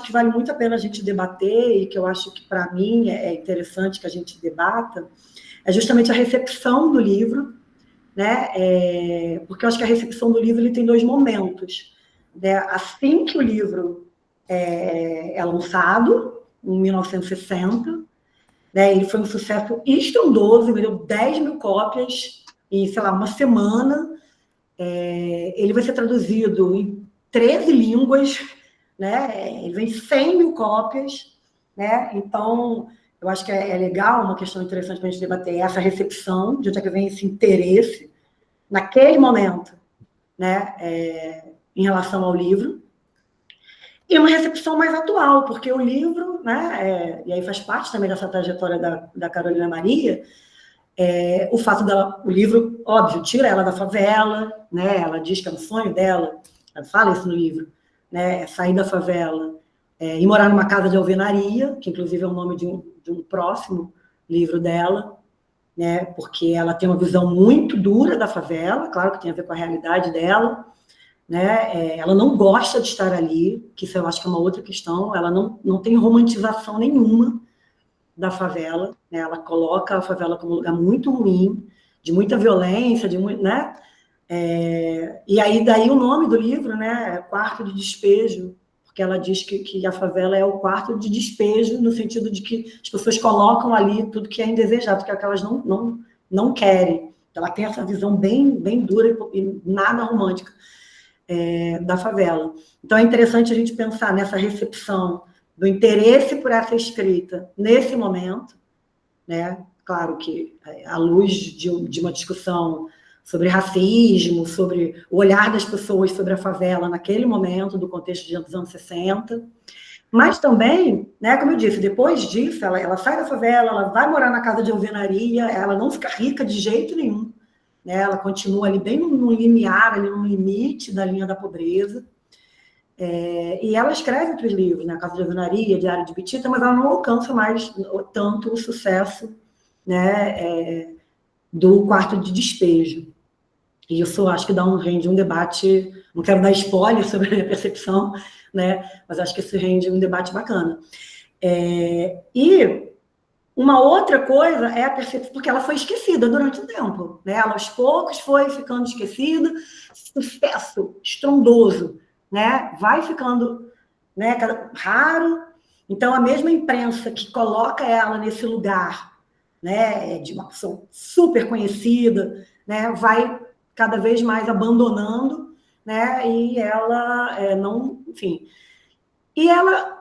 que vale muito a pena a gente debater e que eu acho que, para mim, é interessante que a gente debata, é justamente a recepção do livro, né? Porque eu acho que a recepção do livro ele tem 2 momentos, né? Assim que o livro é lançado, em 1960, né? Ele foi um sucesso estrondoso, vendeu 10 mil cópias em, sei lá, uma semana. Ele vai ser traduzido em 13 línguas, né? Ele vem 100 mil cópias, né? Então, eu acho que é legal, uma questão interessante para a gente debater essa recepção, de onde é que vem esse interesse naquele momento, né? Em relação ao livro. E uma recepção mais atual, porque o livro, né? E aí faz parte também dessa trajetória da Carolina Maria, o fato dela, o livro, óbvio, tira ela da favela, né? Ela diz que é um sonho dela, ela fala isso no livro, né? Sair da favela e morar numa casa de alvenaria, que inclusive é o nome de um próximo livro dela, né? Porque ela tem uma visão muito dura da favela, claro que tem a ver com a realidade dela, né? Ela não gosta de estar ali, que isso eu acho que é uma outra questão, ela não tem romantização nenhuma da favela, né? Ela coloca a favela como um lugar muito ruim, de muita violência, né? E aí daí o nome do livro, né? É Quarto de Despejo, porque ela diz que a favela é o quarto de despejo, no sentido de que as pessoas colocam ali tudo que é indesejado, que é o que elas não querem. Ela tem essa visão bem dura e nada romântica da favela. Então é interessante a gente pensar nessa recepção do interesse por essa escrita nesse momento, né? Claro que à luz de uma discussão sobre racismo, sobre o olhar das pessoas sobre a favela naquele momento, do contexto dos anos 60, mas também, né, como eu disse, depois disso, ela sai da favela, ela vai morar na casa de alvenaria, ela não fica rica de jeito nenhum, né? Ela continua ali bem no limiar, ali no limite da linha da pobreza. E ela escreve outros livros, né? Casa de Alvenaria, Diário de Bitita, mas ela não alcança mais tanto o sucesso, né, do Quarto de Despejo. E isso acho que rende um debate, não quero dar spoiler sobre a minha percepção, né? Mas acho que isso rende um debate bacana. E uma outra coisa é a percepção, porque ela foi esquecida durante o tempo, né? Ela aos poucos foi ficando esquecida, sucesso estrondoso, né? Vai ficando, né, raro. Então, a mesma imprensa que coloca ela nesse lugar, né, de uma pessoa super conhecida, né, vai cada vez mais abandonando, né? E ela não, enfim. E ela,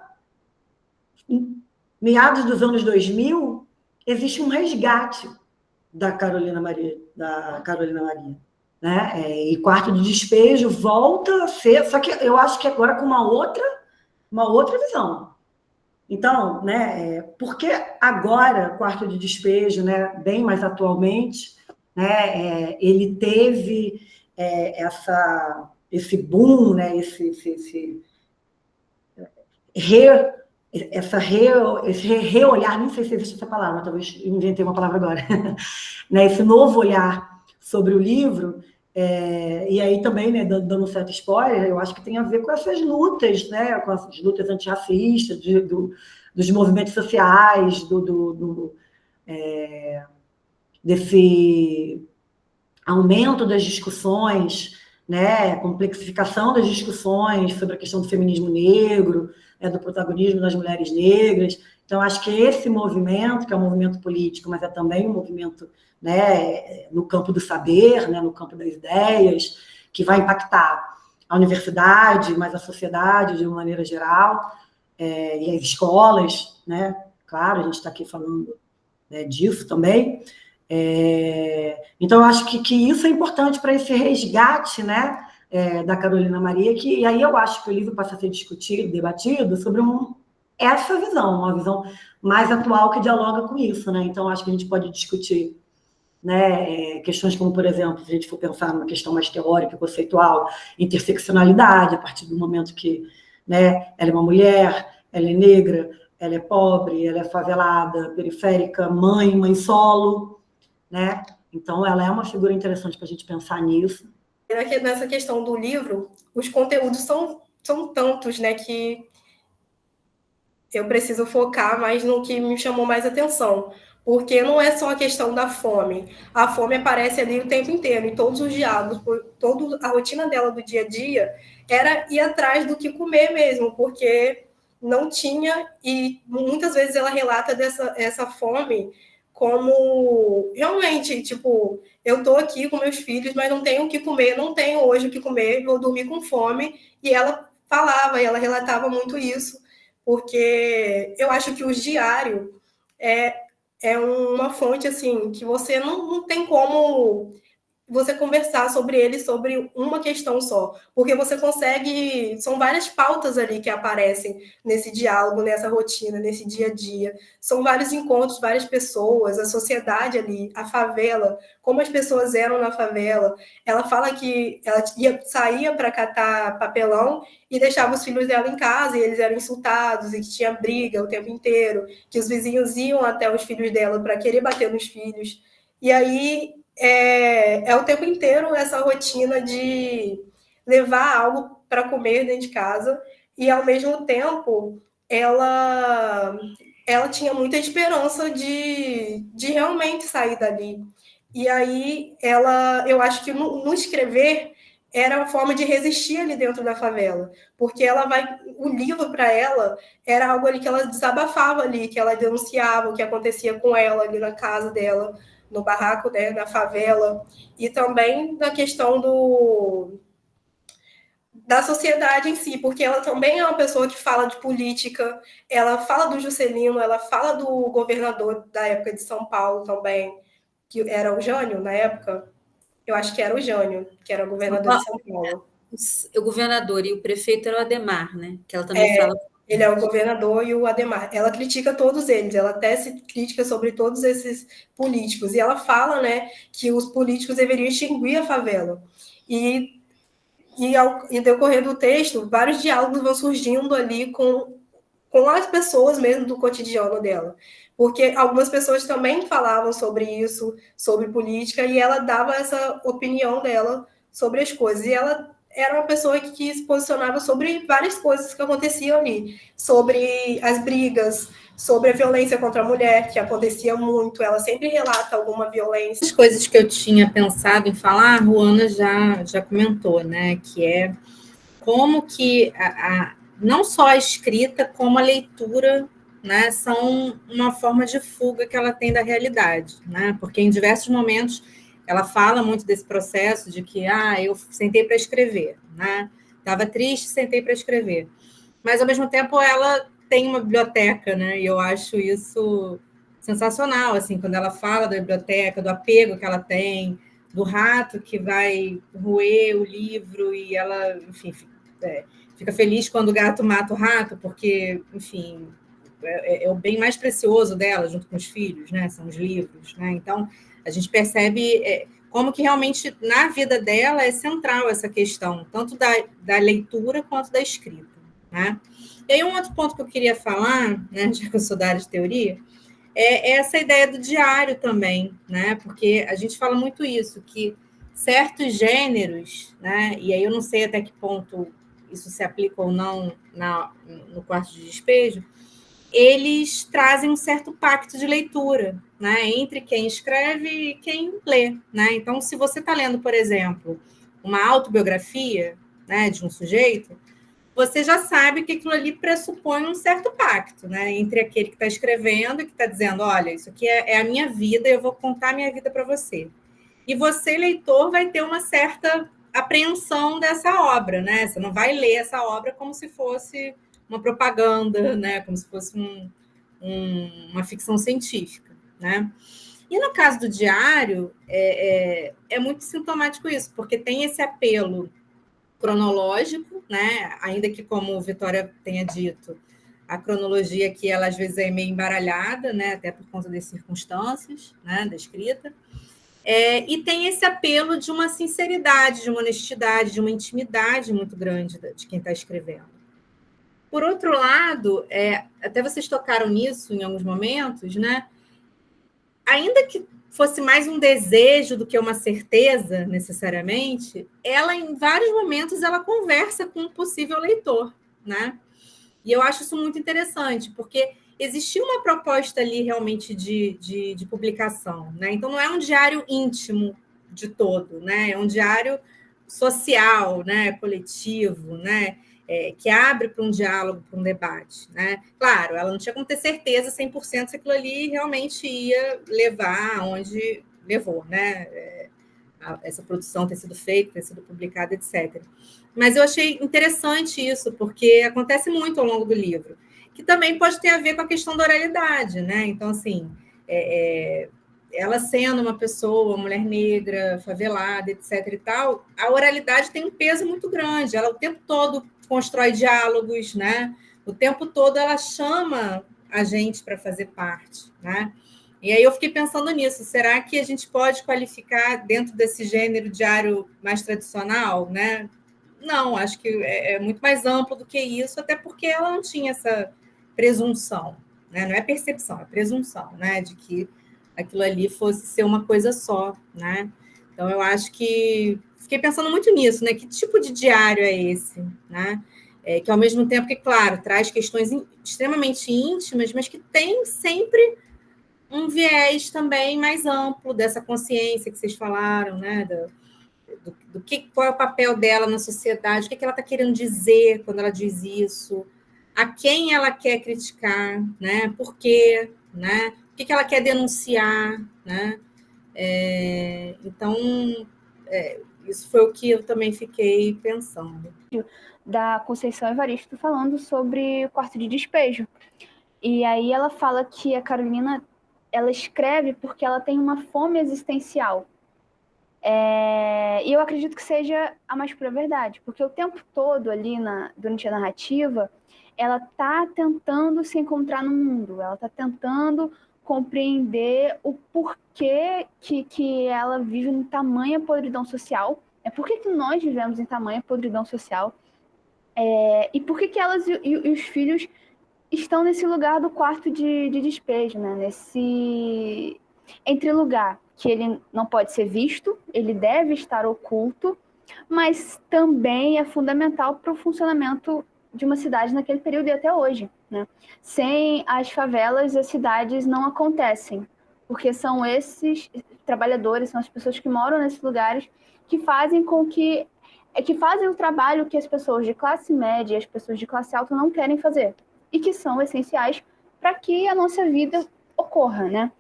em meados dos anos 2000, existe um resgate da Carolina Maria, né? E Quarto de Despejo volta a ser, só que eu acho que agora com uma outra visão. Então, né, porque agora Quarto de Despejo, né, bem mais atualmente, né, ele teve esse boom, né, esse reolhar, nem sei se existe essa palavra, talvez inventei uma palavra agora, né, esse novo olhar sobre o livro, e aí também, né, dando um certo spoiler, eu acho que tem a ver com essas lutas, né, com essas lutas antirracistas, dos movimentos sociais, desse aumento das discussões, né, complexificação das discussões sobre a questão do feminismo negro, do protagonismo das mulheres negras. Então, acho que esse movimento, que é um movimento político, mas é também um movimento, né, no campo do saber, né, no campo das ideias, que vai impactar a universidade, mas a sociedade de uma maneira geral, e as escolas, né? Claro, a gente está aqui falando, né, disso também. Então, eu acho que isso é importante para esse resgate, né, da Carolina Maria, e aí eu acho que o livro passa a ser discutido, debatido sobre essa visão, uma visão mais atual que dialoga com isso, né? Então, acho que a gente pode discutir, né, questões como, por exemplo, se a gente for pensar numa questão mais teórica, conceitual, interseccionalidade, a partir do momento que, né, ela é uma mulher, ela é negra, ela é pobre, ela é favelada, periférica, mãe solo, né? Então, ela é uma figura interessante para a gente pensar nisso. Nessa questão do livro, os conteúdos são tantos, né, que eu preciso focar mais no que me chamou mais atenção, porque não é só a questão da fome. A fome aparece ali o tempo inteiro, em todos os diálogos, toda a rotina dela do dia a dia era ir atrás do que comer mesmo, porque não tinha, e muitas vezes ela relata essa fome como realmente, tipo, eu tô aqui com meus filhos, mas não tenho o que comer, não tenho hoje o que comer, vou dormir com fome, e ela falava, e ela relatava muito isso, porque eu acho que o diário é uma fonte assim que você não tem como você conversar sobre ele sobre uma questão só, porque você consegue, são várias pautas ali que aparecem nesse diálogo, nessa rotina, nesse dia a dia, são vários encontros, várias pessoas, a sociedade ali, a favela, como as pessoas eram na favela. Ela fala que ela saía para catar papelão e deixava os filhos dela em casa e eles eram insultados e que tinha briga o tempo inteiro, que os vizinhos iam até os filhos dela para querer bater nos filhos. E aí é o tempo inteiro essa rotina de levar algo para comer dentro de casa e, ao mesmo tempo, ela tinha muita esperança de realmente sair dali. E aí, eu acho que no escrever era uma forma de resistir ali dentro da favela, porque o livro para ela era algo ali que ela desabafava ali, que ela denunciava o que acontecia com ela ali na casa dela, no barraco, né, na favela, e também na questão da sociedade em si, porque ela também é uma pessoa que fala de política, ela fala do Juscelino, ela fala do governador da época de São Paulo também, que era o Jânio na época, eu acho que era o Jânio, que era o governador de São Paulo. O governador e o prefeito era o Adhemar, né? Que ela também fala. Ele é o governador e o Adhemar. Ela critica todos eles, ela tece crítica sobre todos esses políticos. E ela fala, né, que os políticos deveriam extinguir a favela. E decorrer do texto, vários diálogos vão surgindo ali com as pessoas mesmo do cotidiano dela. Porque algumas pessoas também falavam sobre isso, sobre política, e ela dava essa opinião dela sobre as coisas. E ela era uma pessoa que se posicionava sobre várias coisas que aconteciam ali, sobre as brigas, sobre a violência contra a mulher, que acontecia muito. Ela sempre relata alguma violência. As coisas que eu tinha pensado em falar, a Ruana já comentou, né? Que é como que não só a escrita, como a leitura, né, são uma forma de fuga que ela tem da realidade, né? Porque em diversos momentos ela fala muito desse processo de que eu sentei para escrever, né? Estava triste, sentei para escrever. Mas ao mesmo tempo ela tem uma biblioteca, né? E eu acho isso sensacional, assim, quando ela fala da biblioteca, do apego que ela tem, do rato que vai roer o livro e ela, enfim, fica feliz quando o gato mata o rato, porque, enfim, é o bem mais precioso dela, junto com os filhos, né? São os livros, né? Então, a gente percebe como que realmente na vida dela é central essa questão, tanto da leitura quanto da escrita, né? E aí, um outro ponto que eu queria falar, né, já que eu sou da área de teoria, é essa ideia do diário também, né? Porque a gente fala muito isso, que certos gêneros, né? E aí eu não sei até que ponto isso se aplica ou não no quarto de despejo, eles trazem um certo pacto de leitura, né? Entre quem escreve e quem lê, né? Então, se você está lendo, por exemplo, uma autobiografia, né, de um sujeito, você já sabe que aquilo ali pressupõe um certo pacto, né? Entre aquele que está escrevendo e que está dizendo, olha, isso aqui é a minha vida, eu vou contar a minha vida para você. E você, leitor, vai ter uma certa apreensão dessa obra, né? Você não vai ler essa obra como se fosse uma propaganda, né? Como se fosse uma ficção científica, né? E no caso do diário, é muito sintomático isso, porque tem esse apelo cronológico, né? Ainda que, como Vitória tenha dito, a cronologia aqui, ela às vezes é meio embaralhada, né? Até por conta das circunstâncias, né? Da escrita. E tem esse apelo de uma sinceridade, de uma honestidade, de uma intimidade muito grande de quem está escrevendo. Por outro lado, até vocês tocaram nisso em alguns momentos, né? Ainda que fosse mais um desejo do que uma certeza, necessariamente, ela, em vários momentos, ela conversa com um possível leitor, né? E eu acho isso muito interessante, porque existia uma proposta ali realmente de publicação, né? Então não é um diário íntimo de todo, né? É um diário social, né? Coletivo, né? Que abre para um diálogo, para um debate, né? Claro, ela não tinha como ter certeza 100% se aquilo ali realmente ia levar aonde levou, né? Essa produção ter sido feita, ter sido publicada, etc. Mas eu achei interessante isso, porque acontece muito ao longo do livro, que também pode ter a ver com a questão da oralidade, né? Então, assim, ela sendo uma pessoa, uma mulher negra, favelada, etc. e tal, a oralidade tem um peso muito grande. Ela o tempo todo constrói diálogos, né? O tempo todo ela chama a gente para fazer parte, né? E aí eu fiquei pensando nisso. Será que a gente pode qualificar dentro desse gênero diário mais tradicional, né? Não, acho que é muito mais amplo do que isso, até porque ela não tinha essa presunção, né? Não é percepção, é presunção, né? De que aquilo ali fosse ser uma coisa só, né? Então eu acho que fiquei pensando muito nisso, né? Que tipo de diário é esse, né? Que ao mesmo tempo que, claro, traz questões extremamente íntimas, mas que tem sempre um viés também mais amplo dessa consciência que vocês falaram, né? Qual é o papel dela na sociedade, o que ela está querendo dizer quando ela diz isso, a quem ela quer criticar, né? Por quê, né? O que ela quer denunciar, né? Então, isso foi o que eu também fiquei pensando. Da Conceição Evaristo falando sobre o quarto de despejo. E aí ela fala que a Carolina, ela escreve porque ela tem uma fome existencial. E eu acredito que seja a mais pura verdade, porque o tempo todo ali, durante a narrativa, ela está tentando se encontrar no mundo, ela está tentando compreender o porquê que ela vive em tamanha podridão social, por que nós vivemos em tamanha podridão social, e por que elas e os filhos estão nesse lugar do quarto de despejo, né? Entre lugar que ele não pode ser visto, ele deve estar oculto, mas também é fundamental para o funcionamento de uma cidade naquele período e até hoje, né? Sem as favelas, as cidades não acontecem, porque são esses trabalhadores, são as pessoas que moram nesses lugares que fazem o trabalho que as pessoas de classe média e as pessoas de classe alta não querem fazer, e que são essenciais para que a nossa vida ocorra, né?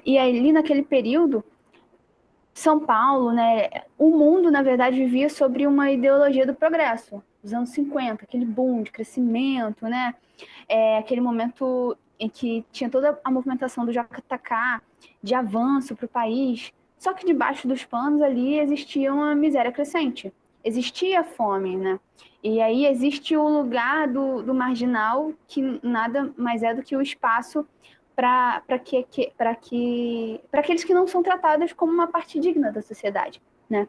E ali naquele período, São Paulo, né, o mundo, na verdade, vivia sobre uma ideologia do progresso, os anos 50, aquele boom de crescimento, né? Aquele momento em que tinha toda a movimentação do JK, de avanço para o país, só que debaixo dos panos ali existia uma miséria crescente, existia fome, né? E aí existe o lugar do marginal, que nada mais é do que o espaço para aqueles que não são tratados como uma parte digna da sociedade, né?